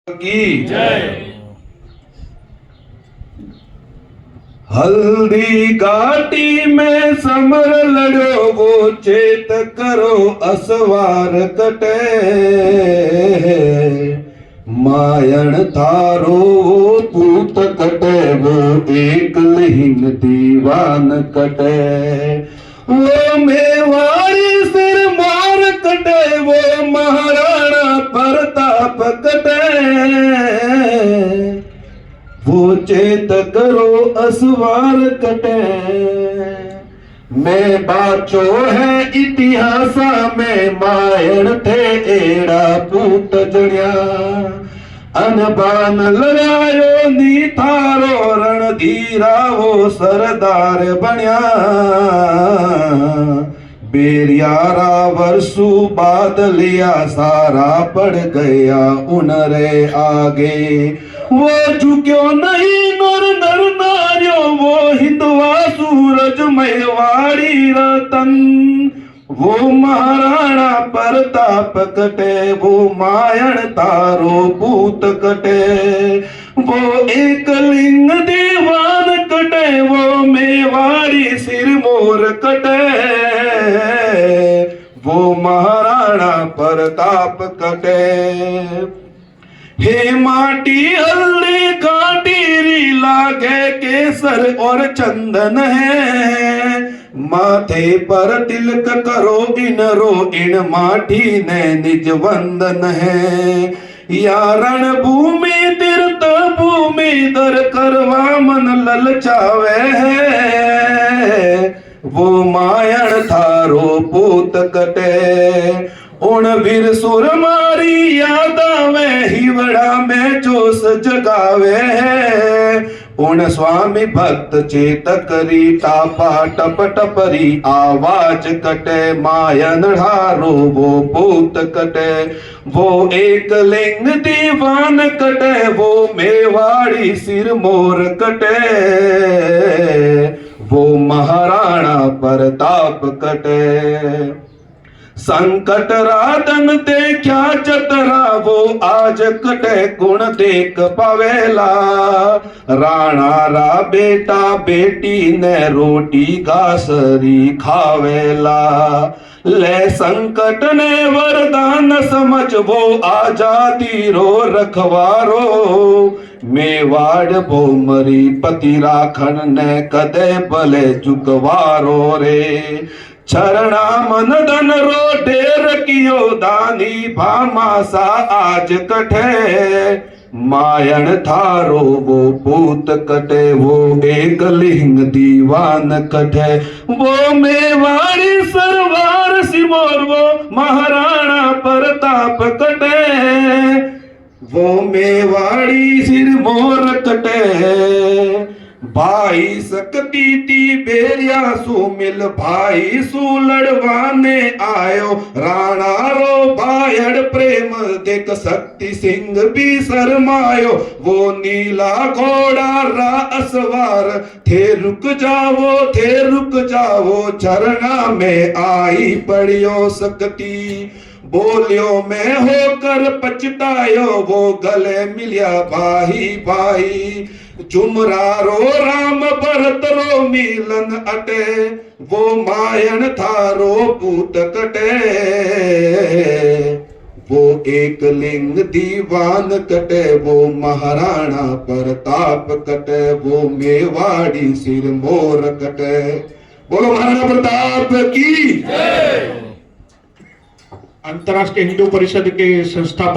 की जय। हल्दी घाटी में समर लड़ो वो चेत करो असवार कटे। मायण थारो वो पूत कटे वो एक लहीन दीवान कटे। वो मेवाड़ी सिर मार कटे वो महाराणा प्रताप कटे। वो चेत करो असवार कटे। मैं बाचो है इतिहासा में मायण थे एड़ा पूत जड़िया। अनबान लड़ायो नी थारो रणधीरा वो सरदार बन्या। बेरियारा वर्षु बाद लिया सारा पड़ गया उनरे आगे। वो झुक्यो नहीं नर नर नार्यो वो हिंदवा सूरज मेवाड़ी रतन। वो महाराणा प्रताप कटे वो मायण तारो पूत कटे। वो एक लिंग दीवान कटे वो मेवाड़ी सिरमौर कटे। वो महाराणा प्रताप कटे। हे माटी हल्दी काटीरी लागे केसर और चंदन है। माथे पर तिलक करो इन रो इन माटी ने निज वंदन है। या रणभूमि तीर्थ भूमि दर करवा मन ललचावे है। वो मायण थारो पूत कटे। उन वीर सुर मारी याद आवे हिवड़ा में जोश जगावे है। उन स्वामी भक्त चेत करी टापा टप टपरी आवाज कटे। मायन ढारो वो पूत कटे। वो एक लिंग दीवान कटे वो मेवाड़ी सिरमौर कटे। वो महाराणा प्रताप कटे। संकट राधन देखा चतरा वो आज कटे गुण देख पवेला। राणा रा बेटा बेटी ने रोटी घासरी खावेला। ले संकट ने वरदान समझ वो आजादी रो रखवारो। मेवाड़ भोमरी पति राखण ने कदे भले चुकवारो रे। चरणा मन धन रो ढेर कियो दानी भामासा आज कटे। मायण थारो वो पूत कटे वो एक लिंग दीवान कटे। वो मेवाड़ी सरवार सिमोर वो महाराणा प्रताप कटे। वो मेवाड़ी सिरमौर कटे। भाई सकती ती बेरिया सु मिल भाई सु लड़वाने आयो। राणा रो भायड़ प्रेम देख शक्ति सिंह भी शरमायो। वो नीला घोड़ा रा असवार थे रुक जाओ चरणा में आई पड़ियो सकती। बोलियो मैं होकर पछतायो वो गले मिलिया भाई भाई। चुमरा रो राम भरत रो मिलन अटे। वो मायण थारो पूत कटे। वो एक लिंग दीवान कटे वो महाराणा प्रताप कटे। वो मेवाड़ी सिरमौर कटे। बोलो महाराणा प्रताप की जय। अंतर्राष्ट्रीय हिंदू परिषद के संस्थापक